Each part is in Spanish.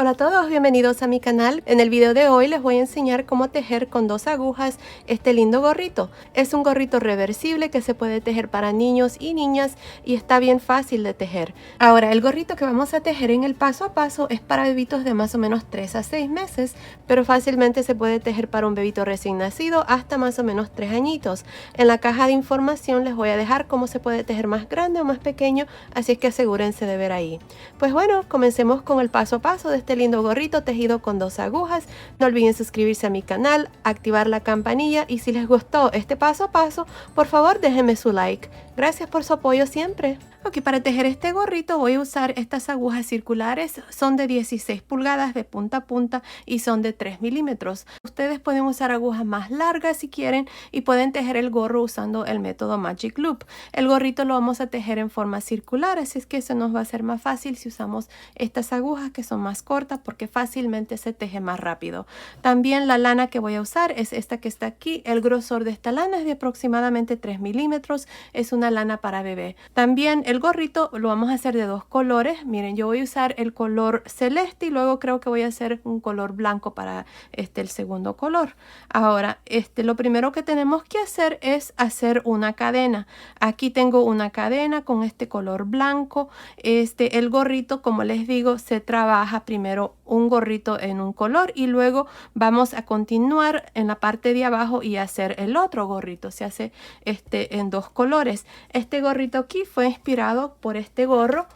Hola a todos, bienvenidos a mi canal. En el video de hoy les voy a enseñar cómo tejer con 2 agujas este lindo gorrito. Es un gorrito reversible que se puede tejer para niños y niñas y está bien fácil de tejer. Ahora, el gorrito que vamos a tejer en el paso a paso es para bebitos de más o menos 3 a 6 meses, pero fácilmente se puede tejer para un bebito recién nacido hasta más o menos 3 añitos. En la caja de información les voy a dejar cómo se puede tejer más grande o más pequeño, así es que asegúrense de ver ahí. Pues bueno, comencemos con el paso a paso de este lindo gorrito tejido con 2 agujas. No olviden suscribirse a mi canal, activar la campanilla y si les gustó este paso a paso, por favor déjenme su like. Gracias por su apoyo siempre. Ok, para tejer este gorrito voy a usar estas agujas circulares. Son de 16 pulgadas de punta a punta y son de 3 milímetros. Ustedes pueden usar agujas más largas si quieren y pueden tejer el gorro usando el método Magic Loop. El gorrito lo vamos a tejer en forma circular, así es que eso nos va a ser más fácil si usamos estas agujas que son más cortas porque fácilmente se teje más rápido. También la lana que voy a usar es esta que está aquí. El grosor de esta lana es de aproximadamente 3 milímetros. Es una lana para bebé. También el gorrito lo vamos a hacer de 2 colores. Miren, yo voy a usar el color celeste y luego creo que voy a hacer un color blanco para el segundo color. Ahora, lo primero que tenemos que hacer es hacer una cadena. Aquí tengo una cadena con este color blanco. El gorrito, como les digo, se trabaja primero un gorrito en un color y luego vamos a continuar en la parte de abajo y hacer el otro gorrito. Se hace en 2 colores. Este gorrito aquí fue inspirado por este gorro.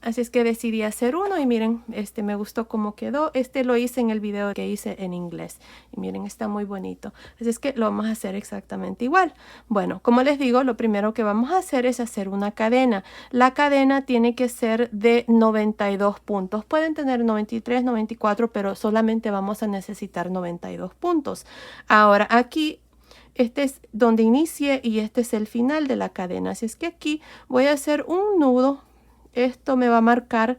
Así es que decidí hacer uno y miren, me gustó cómo quedó. Lo hice en el video que hice en inglés. Y miren, está muy bonito. Así es que lo vamos a hacer exactamente igual. Bueno, como les digo, lo primero que vamos a hacer es hacer una cadena. La cadena tiene que ser de 92 puntos. Pueden tener 93, 94, pero solamente vamos a necesitar 92 puntos. Ahora, aquí este es donde inicie y este es el final de la cadena. Así es que aquí voy a hacer un nudo. Esto me va a marcar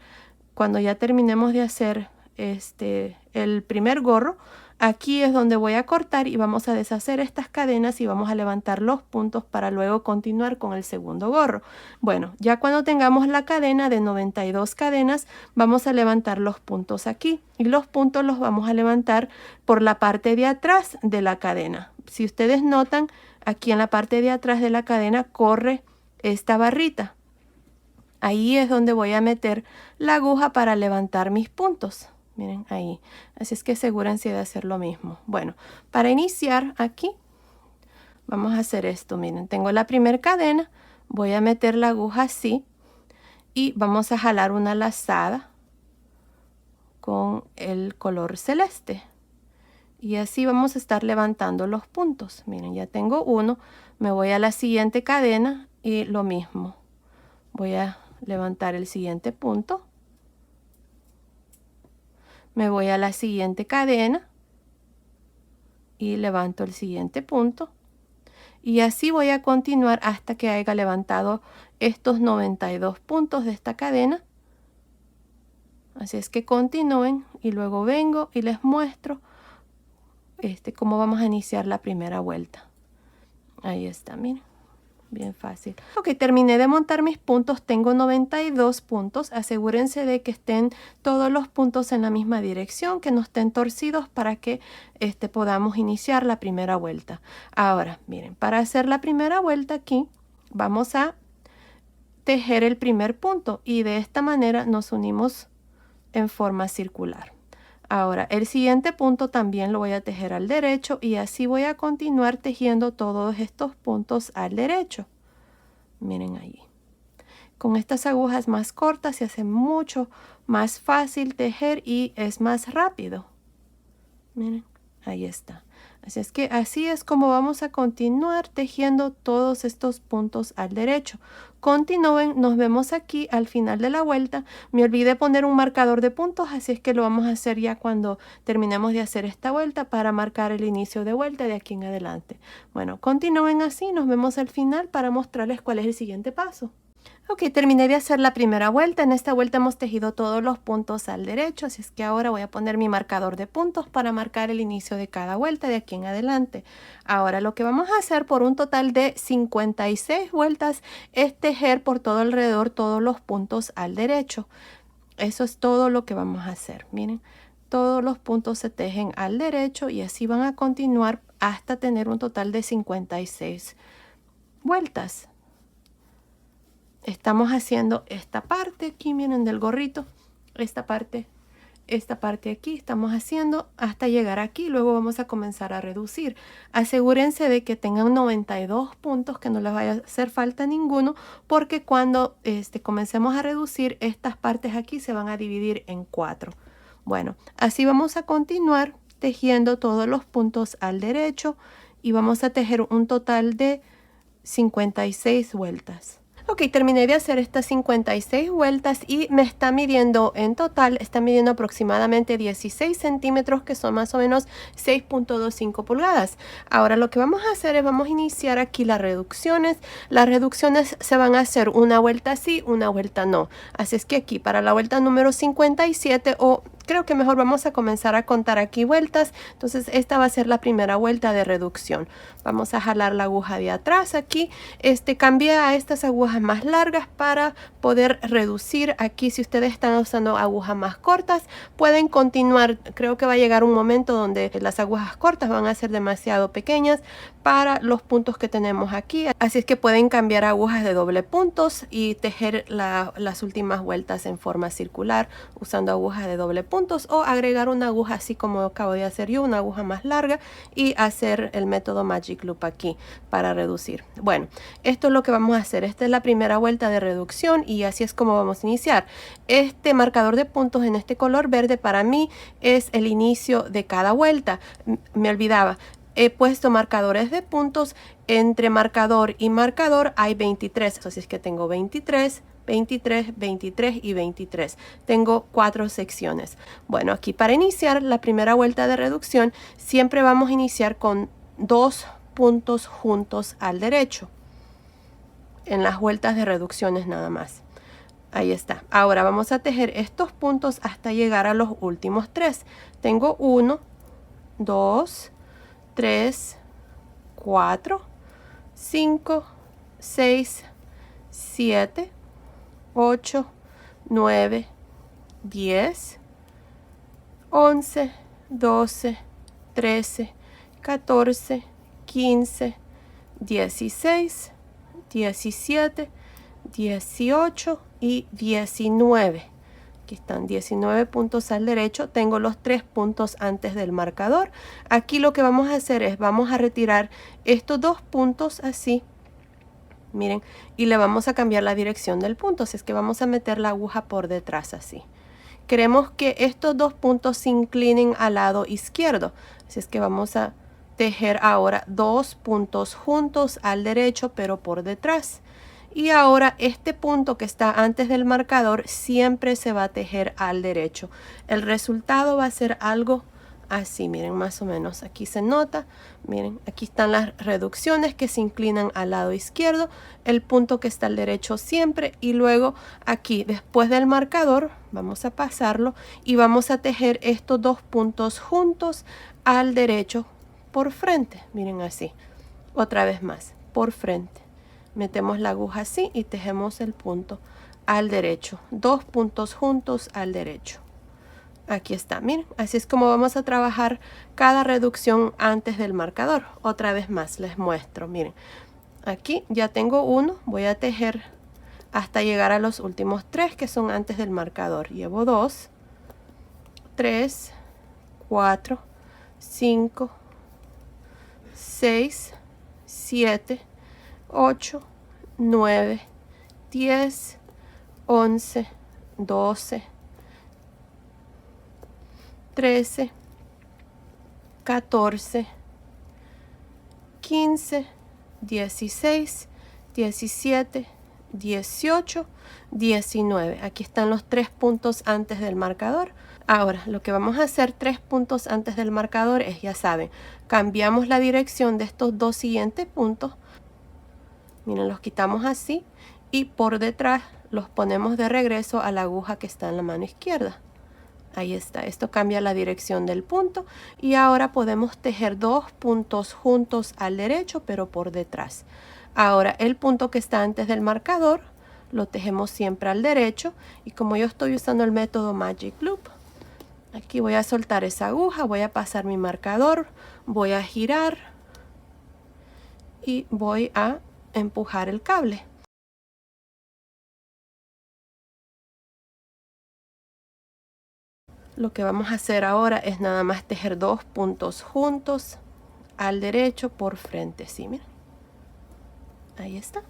cuando ya terminemos de hacer el primer gorro. Aquí es donde voy a cortar y vamos a deshacer estas cadenas y vamos a levantar los puntos para luego continuar con el segundo gorro. Bueno, ya cuando tengamos la cadena de 92 cadenas, vamos a levantar los puntos aquí y los puntos los vamos a levantar por la parte de atrás de la cadena. Si ustedes notan, aquí en la parte de atrás de la cadena corre esta barrita. Ahí es donde voy a meter la aguja para levantar mis puntos. Miren ahí. Así es que asegúrense de hacer lo mismo. Bueno, para iniciar aquí vamos a hacer esto. Miren, tengo la primera cadena. Voy a meter la aguja así y vamos a jalar una lazada con el color celeste. Y así vamos a estar levantando los puntos. Miren, ya tengo uno. Me voy a la siguiente cadena y lo mismo. Voy a levantar el siguiente punto. Me voy a la siguiente cadena y levanto el siguiente punto. Y así voy a continuar hasta que haya levantado estos 92 puntos de esta cadena. Así es que continúen y luego vengo y les muestro cómo vamos a iniciar la primera vuelta. Ahí está, miren. Bien fácil. Ok, terminé de montar mis puntos. Tengo 92 puntos. Asegúrense de que estén todos los puntos en la misma dirección, que no estén torcidos para que podamos iniciar la primera vuelta. Ahora, miren, para hacer la primera vuelta aquí, vamos a tejer el primer punto y de esta manera nos unimos en forma circular. Ahora, el siguiente punto también lo voy a tejer al derecho y así voy a continuar tejiendo todos estos puntos al derecho. Miren ahí. Con estas agujas más cortas se hace mucho más fácil tejer y es más rápido. Miren, ahí está. Así es que así es como vamos a continuar tejiendo todos estos puntos al derecho. Continúen, nos vemos aquí al final de la vuelta. Me olvidé poner un marcador de puntos, así es que lo vamos a hacer ya cuando terminemos de hacer esta vuelta para marcar el inicio de vuelta de aquí en adelante. Bueno, continúen así, nos vemos al final para mostrarles cuál es el siguiente paso. Ok, terminé de hacer la primera vuelta. En esta vuelta hemos tejido todos los puntos al derecho, así es que ahora voy a poner mi marcador de puntos para marcar el inicio de cada vuelta de aquí en adelante. Ahora lo que vamos a hacer por un total de 56 vueltas es tejer por todo alrededor todos los puntos al derecho. Eso es todo lo que vamos a hacer. Miren, todos los puntos se tejen al derecho y así van a continuar hasta tener un total de 56 vueltas. Estamos haciendo esta parte aquí, miren, del gorrito, esta parte aquí estamos haciendo hasta llegar aquí. Luego vamos a comenzar a reducir. Asegúrense de que tengan 92 puntos, que no les vaya a hacer falta ninguno, porque cuando comencemos a reducir, estas partes aquí se van a dividir en 4. Bueno, así vamos a continuar tejiendo todos los puntos al derecho y vamos a tejer un total de 56 vueltas. Ok, terminé de hacer estas 56 vueltas y me está midiendo en total, está midiendo aproximadamente 16 centímetros, que son más o menos 6.25 pulgadas. Ahora lo que vamos a hacer es vamos a iniciar aquí las reducciones. Las reducciones se van a hacer una vuelta sí, una vuelta no. Así es que aquí para la vuelta número 57, o creo que mejor vamos a comenzar a contar aquí vueltas. Entonces esta va a ser la primera vuelta de reducción. Vamos a jalar la aguja de atrás aquí. Cambié a estas agujas más largas para poder reducir. Aquí si ustedes están usando agujas más cortas, pueden continuar. Creo que va a llegar un momento donde las agujas cortas van a ser demasiado pequeñas para los puntos que tenemos aquí. Así es que pueden cambiar agujas de doble puntos y tejer las últimas vueltas en forma circular usando agujas de doble puntos, o agregar una aguja así como acabo de hacer yo, una aguja más larga, y hacer el método Magic Loop aquí para reducir. Bueno, esto es lo que vamos a hacer. Esta es la primera vuelta de reducción y así es como vamos a iniciar. Este marcador de puntos en este color verde para mí es el inicio de cada vuelta. Me olvidaba. He puesto marcadores de puntos. Entre marcador y marcador hay 23. Así es que tengo 23, 23, 23 y 23. Tengo 4 secciones. Bueno, aquí para iniciar la primera vuelta de reducción, siempre vamos a iniciar con 2 puntos juntos al derecho. En las vueltas de reducciones nada más. Ahí está. Ahora vamos a tejer estos puntos hasta llegar a los últimos 3. Tengo 1, 2, 3, 4, 5, 6, 7, 8, 9, 10, 11, 12, 13, 14, 15, 16, 17, 18 y 19. Aquí están 19 puntos al derecho. Tengo los 3 puntos antes del marcador. Aquí lo que vamos a hacer es vamos a retirar estos 2 puntos así. Miren, y le vamos a cambiar la dirección del punto. Así es que vamos a meter la aguja por detrás así. Queremos que estos 2 puntos se inclinen al lado izquierdo. Así es que vamos a tejer ahora 2 puntos juntos al derecho, pero por detrás. Y ahora este punto que está antes del marcador siempre se va a tejer al derecho. El resultado va a ser algo así, miren, más o menos. Aquí se nota, miren, aquí están las reducciones que se inclinan al lado izquierdo, el punto que está al derecho siempre, y luego aquí, después del marcador, vamos a pasarlo y vamos a tejer estos 2 puntos juntos al derecho por frente. Miren así, otra vez más, por frente. Metemos la aguja así y tejemos el punto al derecho. 2 puntos juntos al derecho. Aquí está, miren, así es como vamos a trabajar cada reducción antes del marcador. Otra vez más les muestro, miren. Aquí ya tengo uno, voy a tejer hasta llegar a los últimos 3 que son antes del marcador. Llevo 2, 3, 4, 5, 6, 7, 8, 9, 10, 11, 12, 13, 14, 15, 16, 17, 18, 19. Aquí están los 3 puntos antes del marcador. Ahora, lo que vamos a hacer 3 puntos antes del marcador es, ya saben, cambiamos la dirección de estos 2 siguientes puntos. Miren, los quitamos así y por detrás los ponemos de regreso a la aguja que está en la mano izquierda. Ahí está, esto cambia la dirección del punto y ahora podemos tejer 2 puntos juntos al derecho pero por detrás. Ahora el punto que está antes del marcador lo tejemos siempre al derecho. Y como yo estoy usando el método Magic Loop, aquí voy a soltar esa aguja, voy a pasar mi marcador, voy a girar y voy a empujar el cable. Lo que vamos a hacer ahora es nada más tejer 2 puntos juntos al derecho por frente, ¿sí? Miren. Ahí está.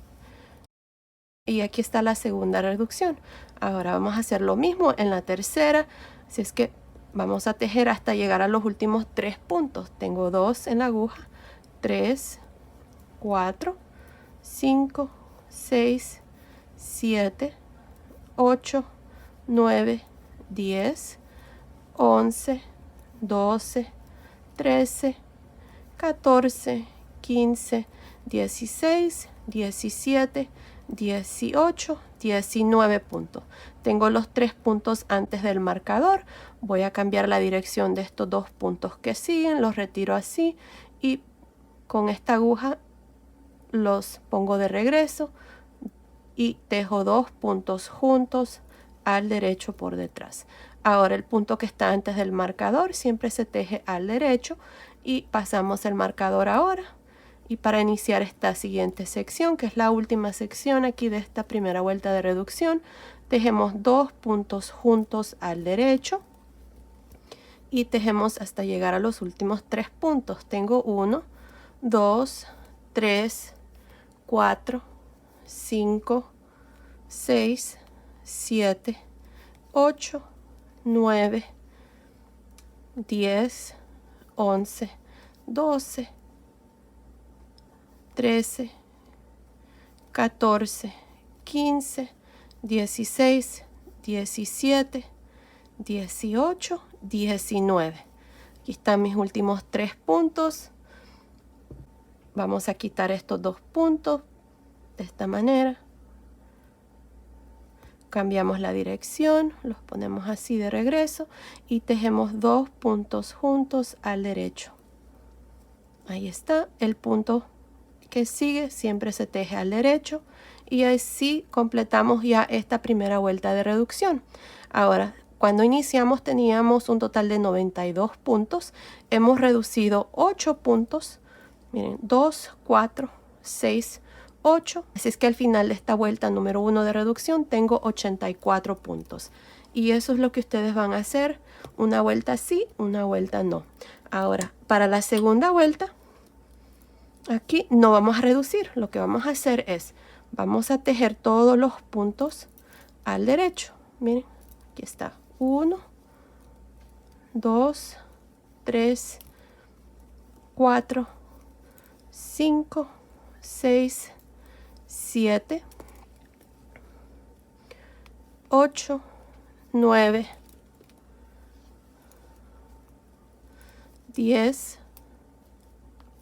Y aquí está la segunda reducción. Ahora vamos a hacer lo mismo en la tercera. Así es que vamos a tejer hasta llegar a los últimos 3 puntos. Tengo 2 en la aguja, 3, 4, 5, 6, 7, 8, 9, 10, 11, 12, 13, 14, 15, 16, 17, 18, 19 puntos. Tengo los 3 puntos antes del marcador. Voy a cambiar la dirección de estos 2 puntos que siguen. Los retiro así y con esta aguja los pongo de regreso y tejo 2 puntos juntos al derecho por detrás. Ahora el punto que está antes del marcador siempre se teje al derecho y pasamos el marcador ahora. Y para iniciar esta siguiente sección, que es la última sección aquí de esta primera vuelta de reducción, tejemos 2 puntos juntos al derecho y tejemos hasta llegar a los últimos 3 puntos. Tengo 1, 2, 3, 4, 5, 6, 7, 8, 9, 10, 11, 12, 13, 14, 15, 16, 17, 18, 19. Aquí están mis últimos 3 puntos. Vamos a quitar estos 2 puntos de esta manera. Cambiamos la dirección, los ponemos así de regreso y tejemos 2 puntos juntos al derecho. Ahí está, el punto que sigue siempre se teje al derecho y así completamos ya esta primera vuelta de reducción. Ahora, cuando iniciamos teníamos un total de 92 puntos. Hemos reducido 8 puntos. Miren, 2, 4, 6, 8. Así es que al final de esta vuelta número 1 de reducción tengo 84 puntos. Y eso es lo que ustedes van a hacer. Una vuelta sí, una vuelta no. Ahora, para la segunda vuelta, aquí no vamos a reducir. Lo que vamos a hacer es, vamos a tejer todos los puntos al derecho. Miren, aquí está. 1, 2, 3, 4, 5, 6, 7, 8, 9, 10,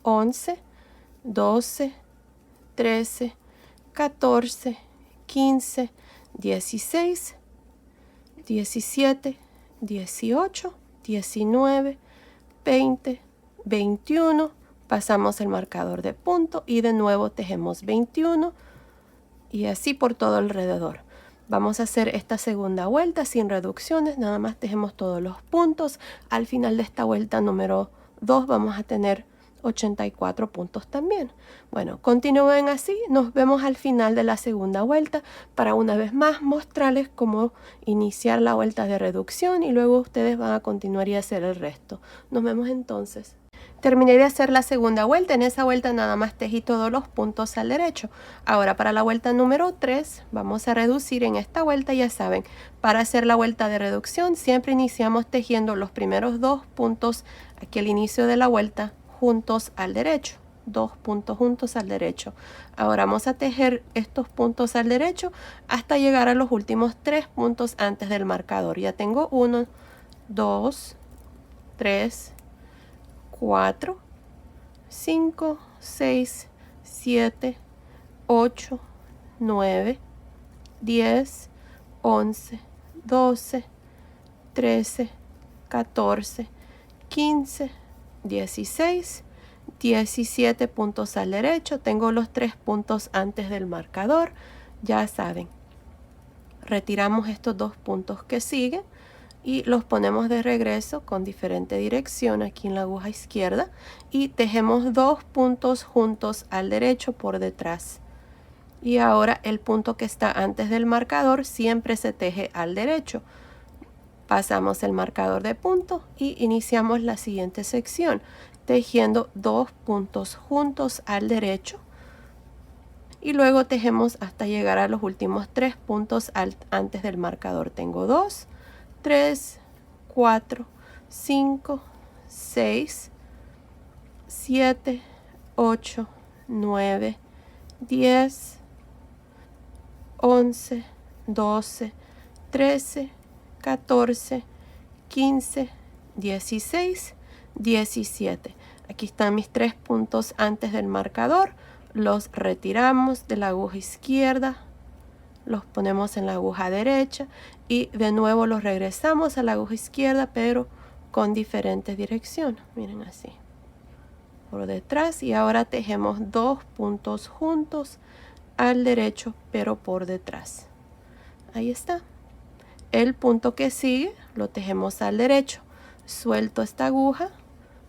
11, 12, 13, 14, 15, 16, 17, 18, 19, 20, 21. Pasamos el marcador de punto y de nuevo tejemos 21 y así por todo alrededor. Vamos a hacer esta segunda vuelta sin reducciones, nada más tejemos todos los puntos. Al final de esta vuelta número 2 vamos a tener 84 puntos también. Bueno, continúen así, nos vemos al final de la segunda vuelta para una vez más mostrarles cómo iniciar la vuelta de reducción y luego ustedes van a continuar y hacer el resto. Nos vemos entonces. Terminé de hacer la segunda vuelta. En esa vuelta nada más tejí todos los puntos al derecho. Ahora para la vuelta número 3 vamos a reducir en esta vuelta. Ya saben, para hacer la vuelta de reducción siempre iniciamos tejiendo los primeros 2 puntos aquí al inicio de la vuelta juntos al derecho. 2 puntos juntos al derecho. Ahora vamos a tejer estos puntos al derecho hasta llegar a los últimos 3 puntos antes del marcador. Ya tengo 1, 2, 3, 4, 5, 6, 7, 8, 9, 10, 11, 12, 13, 14, 15, 16, 17 puntos al derecho. Tengo los 3 puntos antes del marcador. Ya saben, retiramos estos 2 puntos que siguen y los ponemos de regreso con diferente dirección aquí en la aguja izquierda y tejemos 2 puntos juntos al derecho por detrás. Y ahora el punto que está antes del marcador siempre se teje al derecho. Pasamos el marcador de punto y iniciamos la siguiente sección tejiendo 2 puntos juntos al derecho y luego tejemos hasta llegar a los últimos 3 puntos antes del marcador. Tengo 2, 3, 4, 5, 6, 7, 8, 9, 10, 11, 12, 13, 14, 15, 16, 17. Aquí están mis 3 puntos antes del marcador. Los retiramos de la aguja izquierda, los ponemos en la aguja derecha y de nuevo los regresamos a la aguja izquierda, pero con diferentes direcciones. Miren así. Por detrás y ahora tejemos 2 puntos juntos al derecho, pero por detrás. Ahí está. El punto que sigue lo tejemos al derecho. Suelto esta aguja,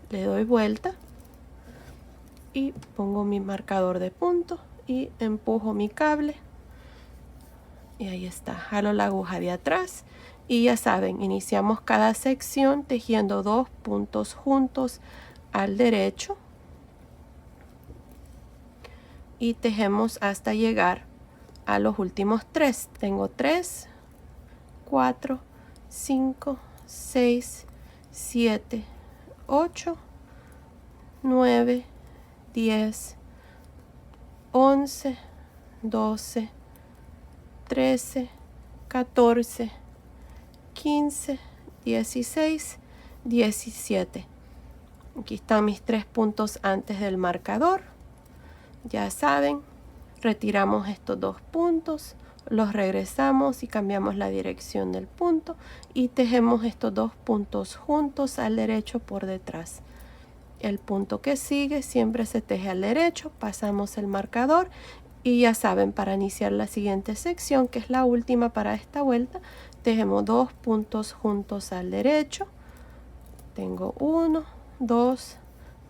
le doy vuelta y pongo mi marcador de punto y empujo mi cable y ahí está, jalo la aguja de atrás y ya saben, iniciamos cada sección tejiendo 2 puntos juntos al derecho y tejemos hasta llegar a los últimos 3. Tengo 3, 4, 5, 6, 7, 8, 9, 10, 11, 12, 13, 14, 15, 16, 17. Aquí están mis 3 puntos antes del marcador. Ya saben, retiramos estos 2 puntos, los regresamos y cambiamos la dirección del punto y tejemos estos 2 puntos juntos al derecho por detrás. El punto que sigue siempre se teje al derecho, pasamos el marcador y ya saben, para iniciar la siguiente sección, que es la última para esta vuelta, tejemos 2 puntos juntos al derecho. Tengo 1, 2,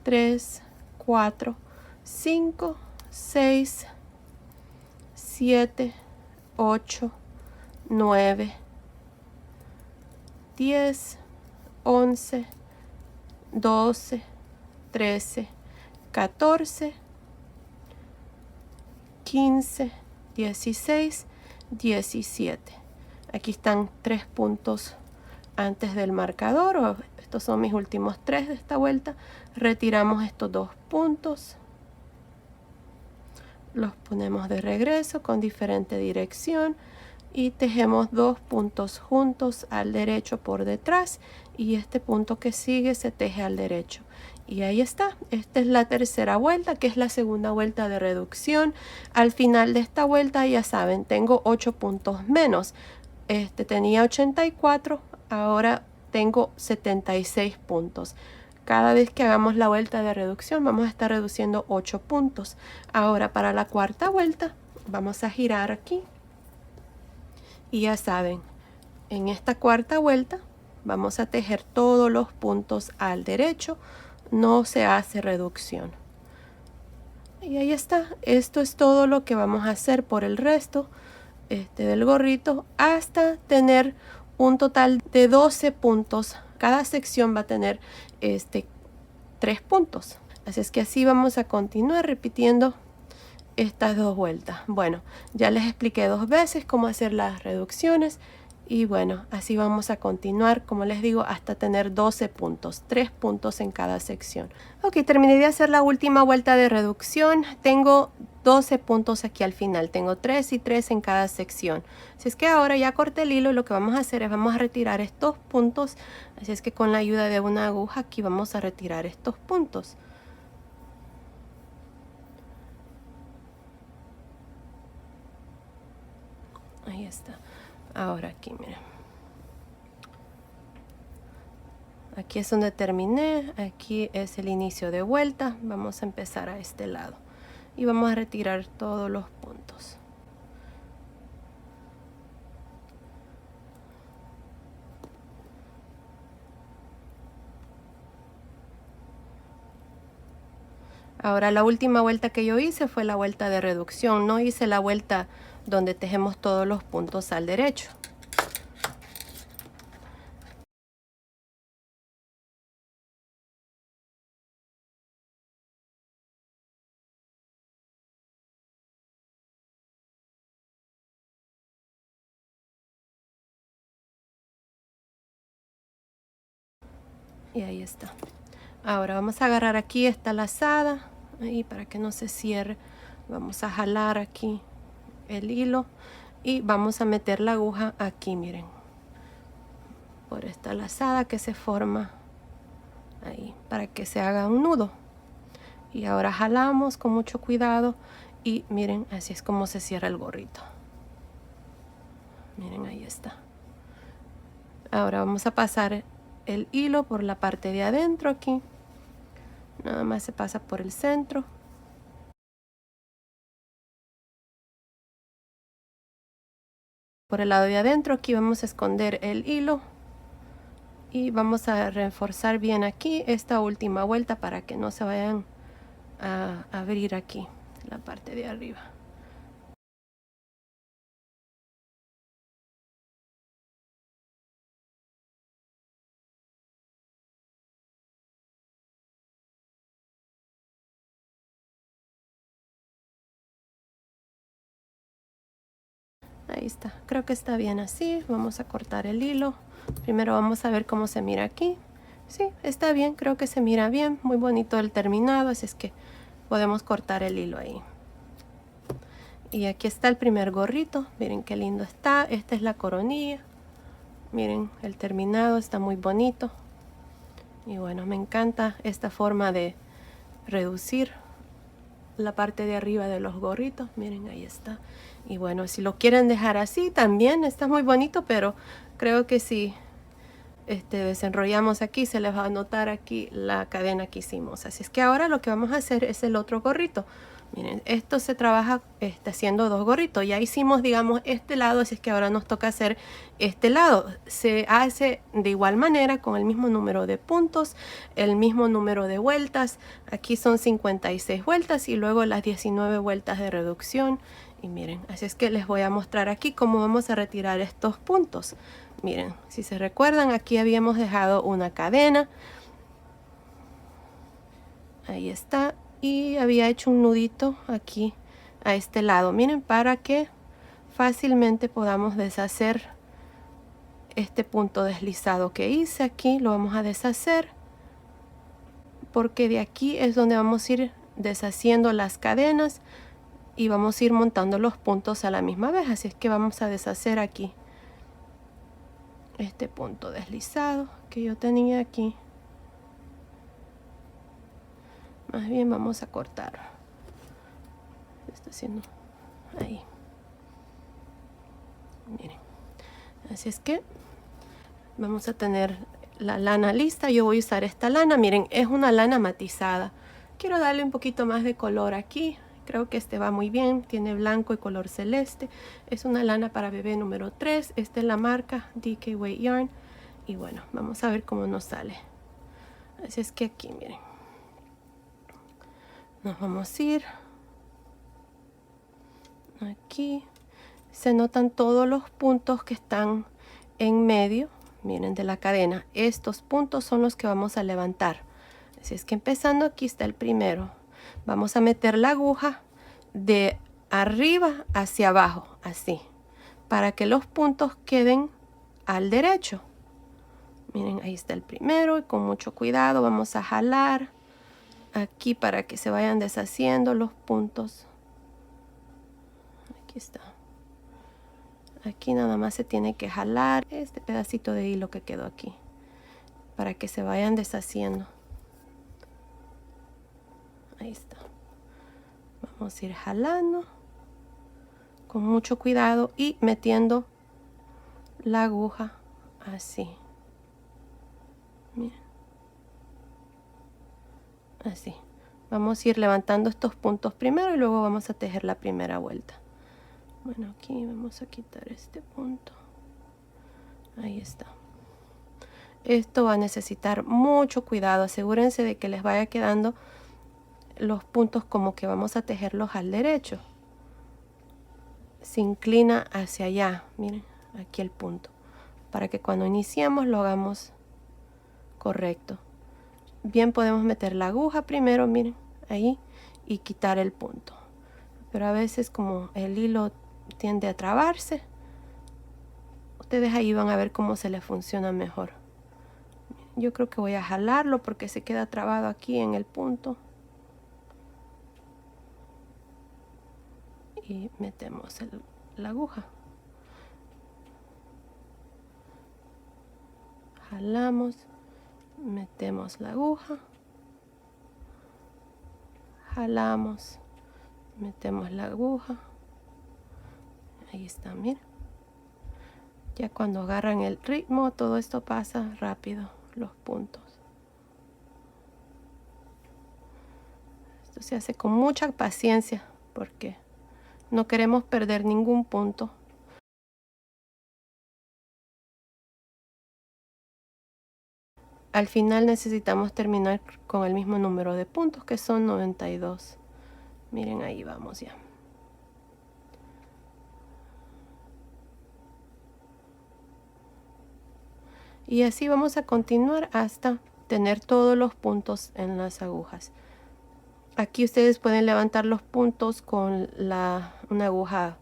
3, 4, 5, 6, 7, 8, 9, 10, 11, 12, 13, 14, 15, 16, 17. Aquí están 3 puntos antes del marcador. Estos son mis últimos 3 de esta vuelta. Retiramos estos 2 puntos. Los ponemos de regreso con diferente dirección y tejemos 2 puntos juntos al derecho por detrás y este punto que sigue se teje al derecho. Y ahí está, esta es la tercera vuelta, que es la segunda vuelta de reducción. Al final de esta vuelta, ya saben, tengo 8 puntos menos. Tenía 84, ahora tengo 76 puntos. Cada vez que hagamos la vuelta de reducción, vamos a estar reduciendo 8 puntos. Ahora, para la cuarta vuelta, vamos a girar aquí. Y ya saben, en esta cuarta vuelta, vamos a tejer todos los puntos al derecho. No se hace reducción. Y ahí está. Esto es todo lo que vamos a hacer por el resto del gorrito hasta tener un total de 12 puntos. Cada sección va a tener 3 puntos. Así es que así vamos a continuar repitiendo estas 2 vueltas. Bueno, ya les expliqué 2 veces cómo hacer las reducciones. Y bueno, así vamos a continuar, como les digo, hasta tener 12 puntos, 3 puntos en cada sección. Ok, terminé de hacer la última vuelta de reducción. Tengo 12 puntos aquí al final. Tengo 3 y 3 en cada sección. Así es que ahora ya corté el hilo. Lo que vamos a hacer es vamos a retirar estos puntos. Así es que con la ayuda de una aguja aquí vamos a retirar estos puntos. Ahí está. Ahora aquí, miren. Aquí es donde terminé. Aquí es el inicio de vuelta. Vamos a empezar a este lado. Y vamos a retirar todos los puntos. Ahora la última vuelta que yo hice fue la vuelta de reducción, no hice la vuelta donde tejemos todos los puntos al derecho. Y ahí está. Ahora vamos a agarrar aquí esta lazada, ahí para que no se cierre. Vamos a jalar aquí el hilo y vamos a meter la aguja aquí, miren, por esta lazada que se forma ahí para que se haga un nudo. Y ahora jalamos con mucho cuidado y miren, así es como se cierra el gorrito. Miren, ahí está. Ahora vamos a pasar el hilo por la parte de adentro aquí. Nada más se pasa por el centro. Por el lado de adentro aquí vamos a esconder el hilo. Y vamos a reforzar bien aquí esta última vuelta para que no se vayan a abrir aquí la parte de arriba. Ahí está, creo que está bien así. Vamos a cortar el hilo. Primero vamos a ver cómo se mira aquí. Sí, está bien, creo que se mira bien. Muy bonito el terminado, así es que podemos cortar el hilo ahí. Y aquí está el primer gorrito. Miren qué lindo está. Esta es la coronilla. Miren, el terminado está muy bonito. Y bueno, me encanta esta forma de reducir la parte de arriba de los gorritos. Miren, ahí está. Y bueno, si lo quieren dejar así también está muy bonito, pero creo que si desenrollamos aquí se les va a notar aquí la cadena que hicimos. Así es que ahora lo que vamos a hacer es el otro gorrito. Miren, esto se trabaja haciendo dos gorritos. Ya hicimos, digamos, este lado, así es que ahora nos toca hacer este lado. Se hace de igual manera con el mismo número de puntos, el mismo número de vueltas. Aquí son 56 vueltas y luego las 19 vueltas de reducción. Y miren, así es que les voy a mostrar aquí cómo vamos a retirar estos puntos. Miren, si se recuerdan, aquí habíamos dejado una cadena. Ahí está. Y había hecho un nudito aquí a este lado. Miren, para que fácilmente podamos deshacer este punto deslizado que hice aquí. Lo vamos a deshacer porque de aquí es donde vamos a ir deshaciendo las cadenas y vamos a ir montando los puntos a la misma vez. Así es que vamos a deshacer aquí este punto deslizado que yo tenía aquí. Más bien vamos a cortar. Está haciendo ahí. Miren. Así es que vamos a tener la lana lista. Yo voy a usar esta lana. Miren, es una lana matizada. Quiero darle un poquito más de color aquí. Creo que este va muy bien. Tiene blanco y color celeste. Es una lana para bebé número 3. Esta es la marca DK Weight Yarn. Y bueno, vamos a ver cómo nos sale. Así es que aquí, miren. Nos vamos a ir. Aquí. Se notan todos los puntos que están en medio. Miren, de la cadena. Estos puntos son los que vamos a levantar. Así es que empezando aquí está el primero. Vamos a meter la aguja de arriba hacia abajo, así, para que los puntos queden al derecho. Miren, ahí está el primero y con mucho cuidado vamos a jalar aquí para que se vayan deshaciendo los puntos. Aquí está. Aquí nada más se tiene que jalar este pedacito de hilo que quedó aquí para que se vayan deshaciendo. Ahí está. Vamos a ir jalando con mucho cuidado y metiendo la aguja así. Miren. Así. Vamos a ir levantando estos puntos primero y luego vamos a tejer la primera vuelta. Bueno, aquí vamos a quitar este punto. Ahí está. Esto va a necesitar mucho cuidado. Asegúrense de que les vaya quedando los puntos como que vamos a tejerlos al derecho. Se inclina hacia allá, miren, aquí el punto, para que cuando iniciemos lo hagamos correcto. Bien, podemos meter la aguja primero, miren, ahí, y quitar el punto. Pero a veces como el hilo tiende a trabarse, ustedes ahí van a ver cómo se les funciona mejor. Yo creo que voy a jalarlo porque se queda trabado aquí en el punto. Y metemos la aguja. Jalamos, metemos la aguja. Jalamos, metemos la aguja. Ahí está, miren. Ya cuando agarran el ritmo, todo esto pasa rápido, los puntos. Esto se hace con mucha paciencia porque no queremos perder ningún punto. Al final necesitamos terminar con el mismo número de puntos, que son 92. Miren, ahí vamos ya. Y así vamos a continuar hasta tener todos los puntos en las agujas. Aquí ustedes pueden levantar los puntos con una aguja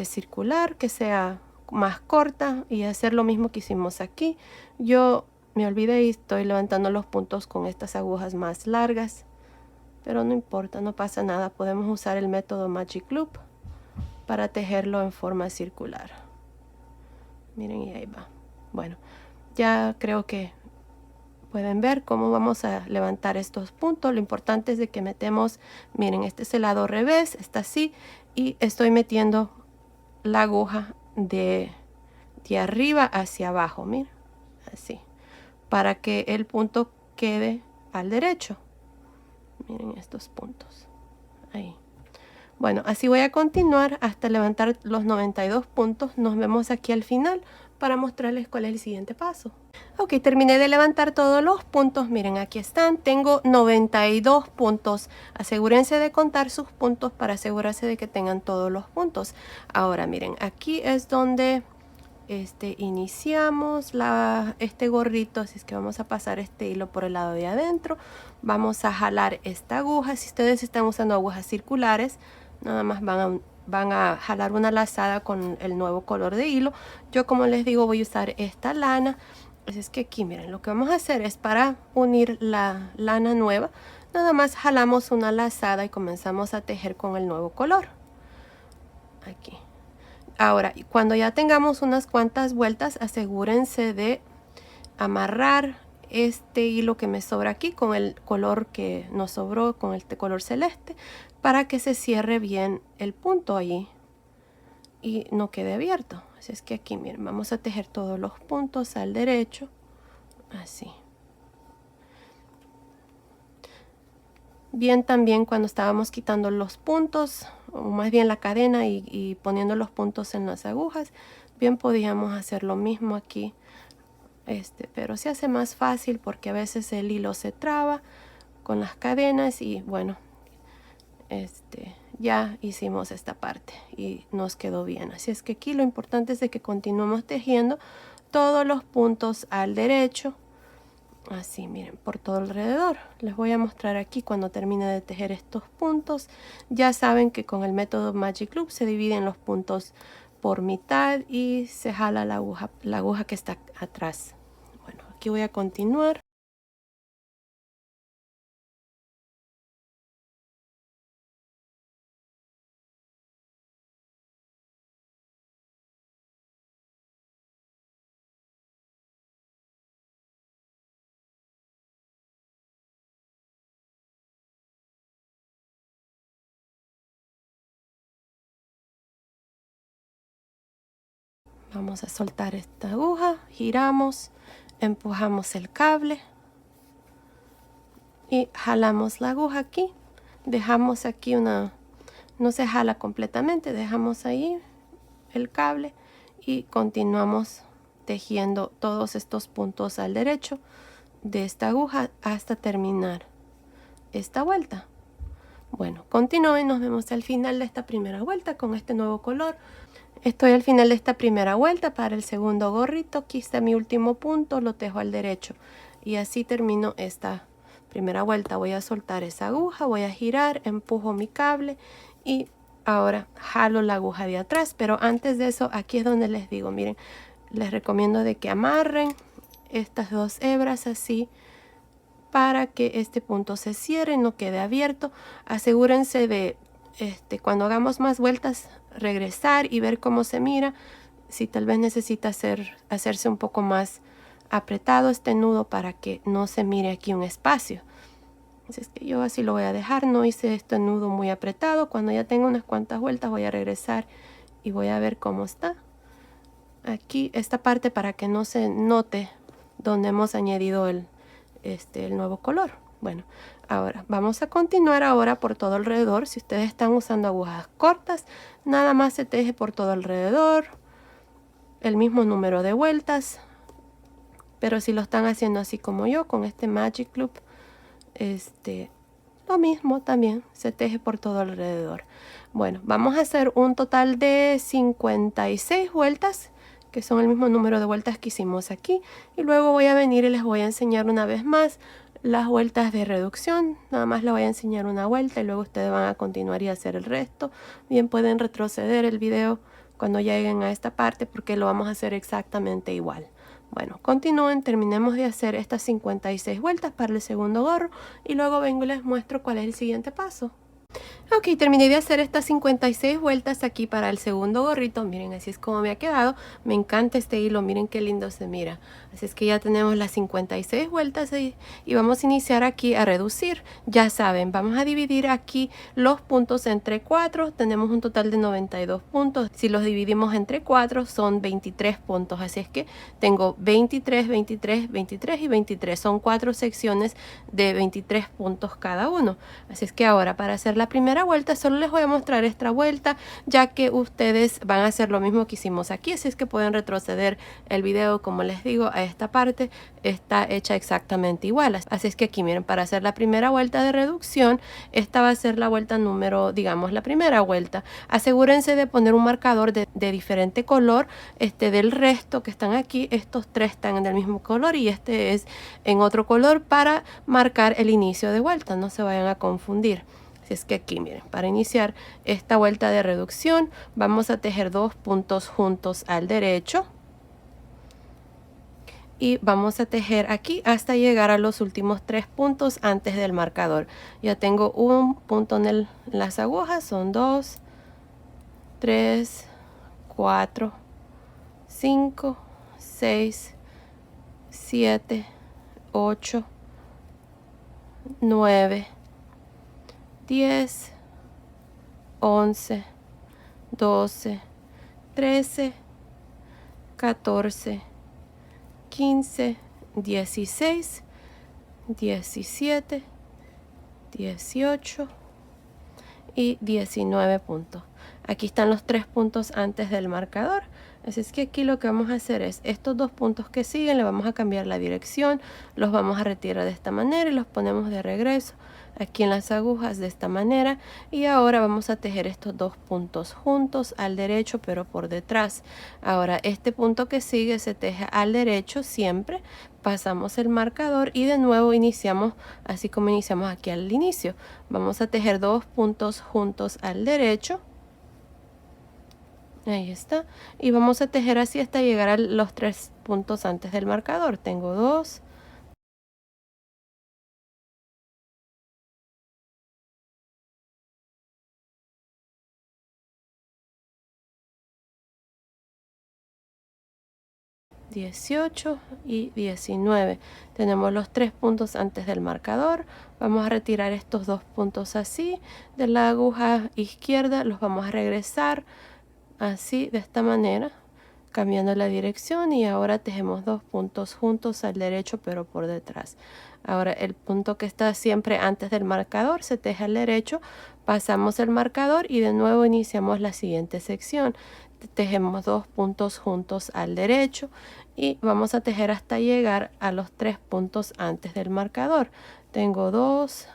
circular que sea más corta y hacer lo mismo que hicimos aquí. Yo me olvidé y estoy levantando los puntos con estas agujas más largas, pero no importa, no pasa nada. Podemos usar el método Magic Loop para tejerlo en forma circular. Miren, y ahí va. Bueno, ya creo que pueden ver cómo vamos a levantar estos puntos. Lo importante es de que metemos, miren, este es el lado revés, está así, y estoy metiendo la aguja de arriba hacia abajo, miren, así, para que el punto quede al derecho. Miren estos puntos, ahí. Bueno, así voy a continuar hasta levantar los 92 puntos. Nos vemos aquí al final para mostrarles cuál es el siguiente paso. Ok, terminé de levantar todos los puntos. Miren, aquí están. Tengo 92 puntos. Asegúrense de contar sus puntos para asegurarse de que tengan todos los puntos. Ahora, miren, aquí es donde iniciamos este gorrito. Así es que vamos a pasar este hilo por el lado de adentro. Vamos a jalar esta aguja. Si ustedes están usando agujas circulares, nada más van a jalar una lazada con el nuevo color de hilo. Yo, como les digo, voy a usar esta lana. Así es que aquí, miren, lo que vamos a hacer es, para unir la lana nueva, nada más jalamos una lazada y comenzamos a tejer con el nuevo color. Aquí. Ahora, cuando ya tengamos unas cuantas vueltas, asegúrense de amarrar este hilo que me sobra aquí con el color que nos sobró, con este color celeste, para que se cierre bien el punto allí y no quede abierto. Así es que aquí, miren, vamos a tejer todos los puntos al derecho, así. Bien, también cuando estábamos quitando los puntos, o más bien la cadena, y poniendo los puntos en las agujas, bien podíamos hacer lo mismo aquí. Pero se hace más fácil porque a veces el hilo se traba con las cadenas y bueno, ya hicimos esta parte y nos quedó bien. Así es que aquí lo importante es de que continuemos tejiendo todos los puntos al derecho, así, miren, por todo alrededor. Les voy a mostrar aquí cuando termine de tejer estos puntos. Ya saben que con el método Magic Loop se dividen los puntos por mitad y se jala la aguja que está atrás. Bueno, aquí voy a continuar. Vamos a soltar esta aguja, giramos, empujamos el cable y jalamos la aguja aquí. Dejamos aquí no se jala completamente, dejamos ahí el cable y continuamos tejiendo todos estos puntos al derecho de esta aguja hasta terminar esta vuelta. Bueno, continúo y nos vemos al final de esta primera vuelta con este nuevo color. Estoy al final de esta primera vuelta. Para el segundo gorrito, aquí está mi último punto, lo tejo al derecho. Y así termino esta primera vuelta. Voy a soltar esa aguja, voy a girar, empujo mi cable y ahora jalo la aguja de atrás. Pero antes de eso, aquí es donde les digo, miren, les recomiendo de que amarren estas dos hebras así para que este punto se cierre, no quede abierto. Asegúrense de cuando hagamos más vueltas regresar y ver cómo se mira, si tal vez necesita hacerse un poco más apretado este nudo para que no se mire aquí un espacio. Así es que yo así lo voy a dejar, no hice este nudo muy apretado. Cuando ya tenga unas cuantas vueltas voy a regresar y voy a ver cómo está aquí esta parte para que no se note donde hemos añadido el nuevo color. Bueno, ahora vamos a continuar ahora por todo alrededor. Si ustedes están usando agujas cortas, nada más se teje por todo alrededor el mismo número de vueltas, pero si lo están haciendo así como yo con este Magic Loop, lo mismo también se teje por todo alrededor. Bueno, vamos a hacer un total de 56 vueltas, que son el mismo número de vueltas que hicimos aquí, y luego voy a venir y les voy a enseñar una vez más las vueltas de reducción. Nada más les voy a enseñar una vuelta y luego ustedes van a continuar y hacer el resto. Bien, pueden retroceder el video cuando lleguen a esta parte porque lo vamos a hacer exactamente igual. Bueno, continúen, terminemos de hacer estas 56 vueltas para el segundo gorro y luego vengo y les muestro cuál es el siguiente paso. Ok, terminé de hacer estas 56 vueltas aquí para el segundo gorrito. Miren, así es como me ha quedado. Me encanta este hilo, miren qué lindo se mira. Así es que ya tenemos las 56 vueltas y vamos a iniciar aquí a reducir. Ya saben, vamos a dividir aquí los puntos entre 4. Tenemos un total de 92 puntos. Si los dividimos entre 4 son 23 puntos. Así es que tengo 23, 23, 23 y 23. Son 4 secciones de 23 puntos cada uno. Así es que ahora para hacer la primera vuelta solo les voy a mostrar esta vuelta, ya que ustedes van a hacer lo mismo que hicimos aquí, así es que pueden retroceder el video. Como les digo, a esta parte está hecha exactamente igual. Así es que aquí miren, para hacer la primera vuelta de reducción, esta va a ser la vuelta número, digamos, la primera vuelta. Asegúrense de poner un marcador de diferente color del resto que están aquí. Estos tres están del mismo color y este es en otro color para marcar el inicio de vuelta, no se vayan a confundir. Así es que aquí miren, para iniciar esta vuelta de reducción vamos a tejer 2 puntos juntos al derecho y vamos a tejer aquí hasta llegar a los últimos 3 puntos antes del marcador. Ya tengo un punto en las agujas, son 2, 3, 4, 5, 6, 7, 8, 9, 10, 11, 12, 13, 14, 15, 16, 17, 18 y 19 puntos. Aquí están los 3 puntos antes del marcador. Así es que aquí lo que vamos a hacer es estos 2 puntos que siguen, le vamos a cambiar la dirección, los vamos a retirar de esta manera y los ponemos de regreso aquí en las agujas de esta manera. Y ahora vamos a tejer estos 2 puntos juntos al derecho pero por detrás. Ahora este punto que sigue se teje al derecho siempre, pasamos el marcador y de nuevo iniciamos así como iniciamos aquí al inicio. Vamos a tejer 2 puntos juntos al derecho. Ahí está. Y vamos a tejer así hasta llegar a los 3 puntos antes del marcador. Tengo 2, 18 y 19. Tenemos los 3 puntos antes del marcador. Vamos a retirar estos 2 puntos así de la aguja izquierda. Los vamos a regresar así de esta manera, cambiando la dirección, y ahora tejemos 2 puntos juntos al derecho pero por detrás. Ahora el punto que está siempre antes del marcador se teje al derecho, pasamos el marcador y de nuevo iniciamos la siguiente sección. Tejemos 2 puntos juntos al derecho y vamos a tejer hasta llegar a los 3 puntos antes del marcador. Tengo 2,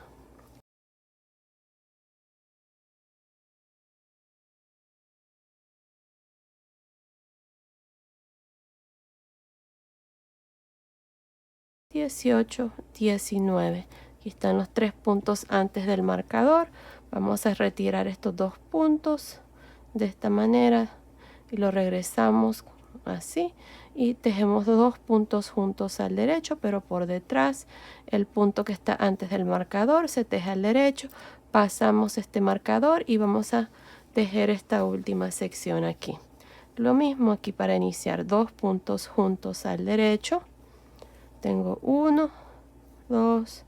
18, 19. Aquí están los 3 puntos antes del marcador. Vamos a retirar estos 2 puntos de esta manera y lo regresamos así y tejemos 2 puntos juntos al derecho, pero por detrás el punto que está antes del marcador se teje al derecho. Pasamos este marcador y vamos a tejer esta última sección aquí. Lo mismo aquí para iniciar, 2 puntos juntos al derecho. Tengo 1, 2,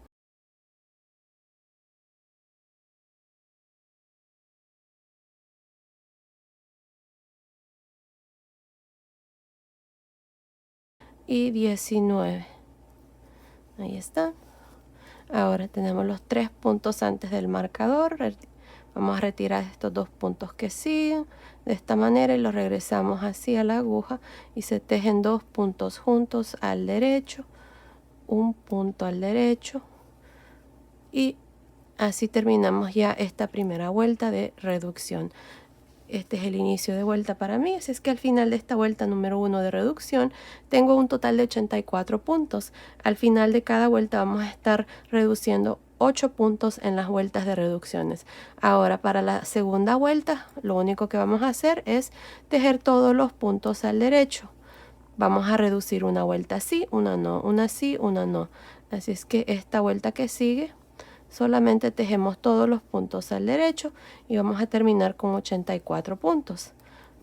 y 19. Ahí está. Ahora tenemos los 3 puntos antes del marcador. Vamos a retirar estos 2 puntos que siguen de esta manera y los regresamos así a la aguja y se tejen 2 puntos juntos al derecho, un punto al derecho y así terminamos ya esta primera vuelta de reducción. Este es el inicio de vuelta para mí, así es que al final de esta vuelta número 1 de reducción tengo un total de 84 puntos. Al final de cada vuelta vamos a estar reduciendo 8 puntos en las vueltas de reducciones. Ahora para la segunda vuelta lo único que vamos a hacer es tejer todos los puntos al derecho. Vamos a reducir una vuelta sí, una no, una sí, una no. Así es que esta vuelta que sigue solamente tejemos todos los puntos al derecho y vamos a terminar con 84 puntos.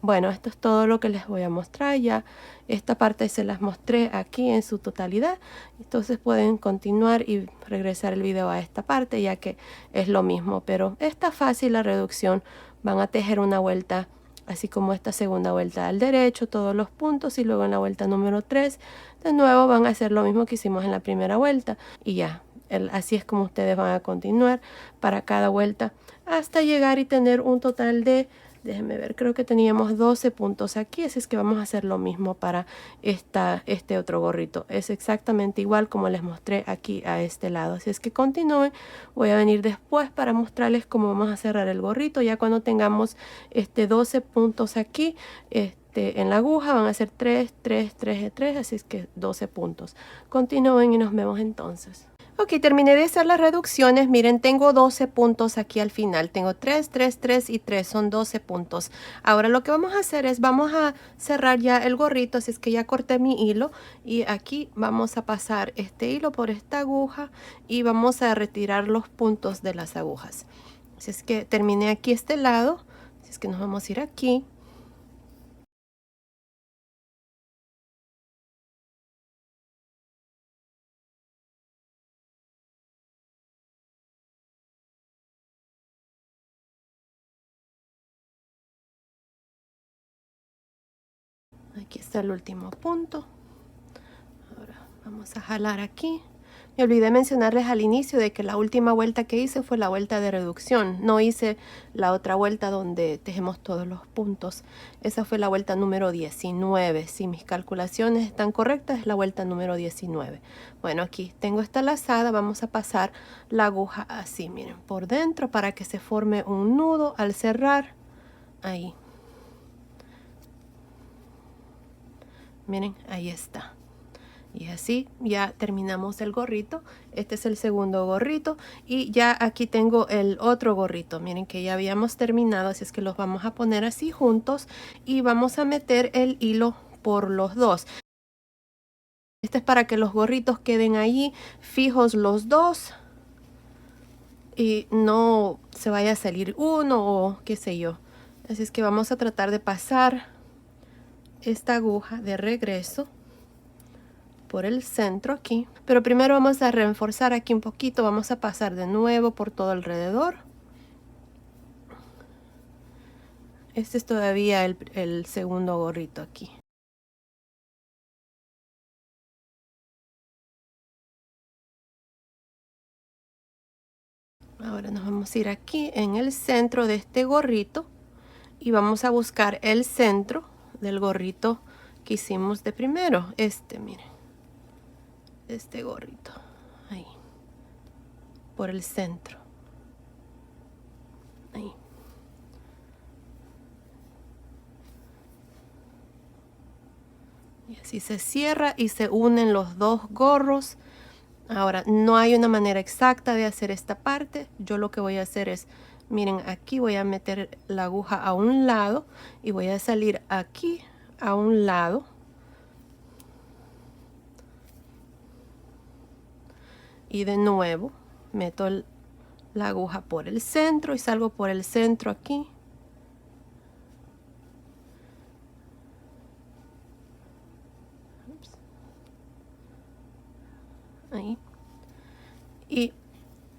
Bueno, esto es todo lo que les voy a mostrar. Ya esta parte se las mostré aquí en su totalidad. Entonces pueden continuar y regresar el video a esta parte ya que es lo mismo. Pero está fácil la reducción. Van a tejer una vuelta así como esta segunda vuelta al derecho, todos los puntos y luego en la vuelta número 3 de nuevo van a hacer lo mismo que hicimos en la primera vuelta y ya. Así es como ustedes van a continuar para cada vuelta hasta llegar y tener un total de, déjenme ver, creo que teníamos 12 puntos aquí, así es que vamos a hacer lo mismo para este otro gorrito. Es exactamente igual como les mostré aquí a este lado, así es que continúen. Voy a venir después para mostrarles cómo vamos a cerrar el gorrito ya cuando tengamos 12 puntos aquí. En la aguja van a ser 3, 3, 3 de 3, así es que 12 puntos. Continúen y nos vemos entonces. Ok, terminé de hacer las reducciones. Miren, tengo 12 puntos aquí al final. Tengo 3, 3, 3 y 3. Son 12 puntos. Ahora lo que vamos a hacer es, vamos a cerrar ya el gorrito. Así es que ya corté mi hilo. Y aquí vamos a pasar este hilo por esta aguja. Y vamos a retirar los puntos de las agujas. Así es que terminé aquí este lado. Así es que nos vamos a ir aquí. Aquí está el último punto. Ahora vamos a jalar aquí. Me olvidé mencionarles al inicio de que la última vuelta que hice fue la vuelta de reducción. No hice la otra vuelta donde tejemos todos los puntos. Esa fue la vuelta número 19. Si mis calculaciones están correctas, es la vuelta número 19. Bueno, aquí tengo esta lazada. Vamos a pasar la aguja así, miren, por dentro para que se forme un nudo al cerrar. Ahí. Miren, ahí está. Y así ya terminamos el gorrito. Este es el segundo gorrito y ya aquí tengo el otro gorrito. Miren que ya habíamos terminado, así es que los vamos a poner así juntos y vamos a meter el hilo por los dos. Este es para que los gorritos queden ahí fijos los dos y no se vaya a salir uno o qué sé yo. Así es que vamos a tratar de pasar esta aguja de regreso por el centro aquí, pero primero vamos a reforzar aquí un poquito. Vamos a pasar de nuevo por todo alrededor. Este es todavía el segundo gorrito aquí. Ahora nos vamos a ir aquí en el centro de este gorrito y vamos a buscar el centro del gorrito que hicimos de primero. Miren, este gorrito ahí, por el centro, ahí. Y Así se cierra y se unen los dos gorros. Ahora, no hay una manera exacta de hacer esta parte. Yo lo que voy a hacer es, miren, aquí voy a meter la aguja a un lado y voy a salir aquí a un lado. Y de nuevo, meto la aguja por el centro y salgo por el centro aquí. Ahí. Y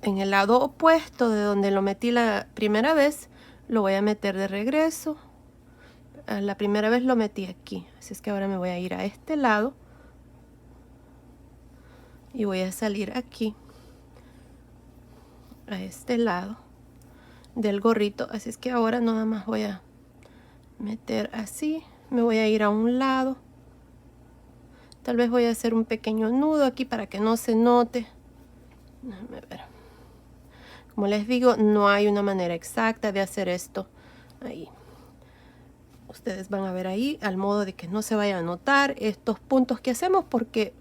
en el lado opuesto de donde lo metí la primera vez, lo voy a meter de regreso. La primera vez lo metí aquí, así es que ahora me voy a ir a este lado y voy a salir aquí a este lado del gorrito. Así es que ahora nada más voy a meter así, me voy a ir a un lado. Tal vez voy a hacer un pequeño nudo aquí para que no se note. Déjame ver. Como les digo, no hay una manera exacta de hacer esto. Ahí. Ustedes van a ver ahí, al modo de que no se vaya a notar estos puntos que hacemos, porque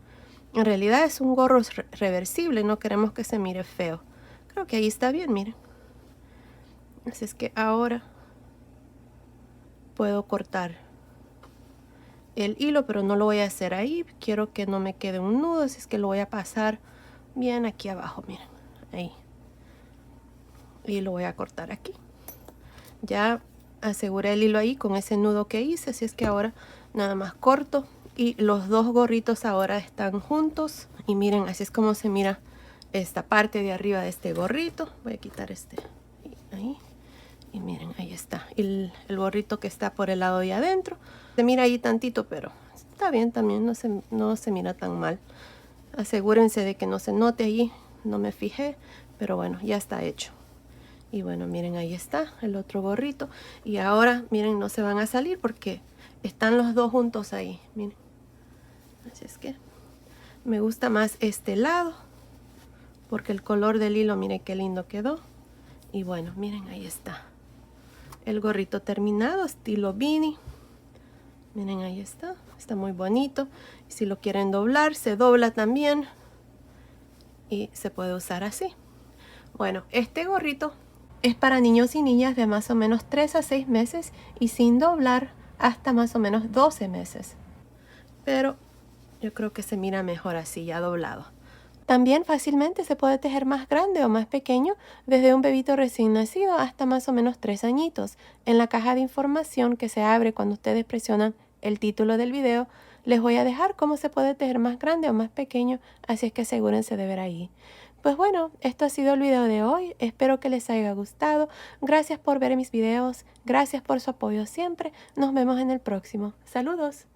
en realidad es un gorro reversible, no queremos que se mire feo. Creo que ahí está bien, miren. Así es que ahora puedo cortar el hilo, pero no lo voy a hacer ahí. Quiero que no me quede un nudo, así es que lo voy a pasar bien aquí abajo, miren, ahí. Y lo voy a cortar aquí. Ya aseguré el hilo ahí con ese nudo que hice, así es que ahora nada más corto y los dos gorritos ahora están juntos. Y miren, así es como se mira esta parte de arriba de este gorrito. Voy a quitar este ahí. Y miren, ahí está. Y el gorrito que está por el lado de adentro. Se mira ahí tantito, pero está bien también, no se mira tan mal. Asegúrense de que no se note ahí, no me fijé, pero bueno, ya está hecho. Y bueno, miren, ahí está el otro gorrito. Y ahora, miren, no se van a salir porque están los dos juntos ahí, miren. Así es que me gusta más este lado porque el color del hilo, miren qué lindo quedó. Y bueno, miren, ahí está el gorrito terminado, estilo beanie. Miren, ahí está muy bonito. Y si lo quieren doblar, se dobla también y se puede usar así. Bueno, este gorrito es para niños y niñas de más o menos 3 a 6 meses y sin doblar hasta más o menos 12 meses. Pero yo creo que se mira mejor así, ya doblado. También fácilmente se puede tejer más grande o más pequeño, desde un bebito recién nacido hasta más o menos 3 añitos. En la caja de información que se abre cuando ustedes presionan el título del video, les voy a dejar cómo se puede tejer más grande o más pequeño, así es que asegúrense de ver ahí. Pues bueno, esto ha sido el video de hoy, espero que les haya gustado. Gracias por ver mis videos, gracias por su apoyo siempre, nos vemos en el próximo. Saludos.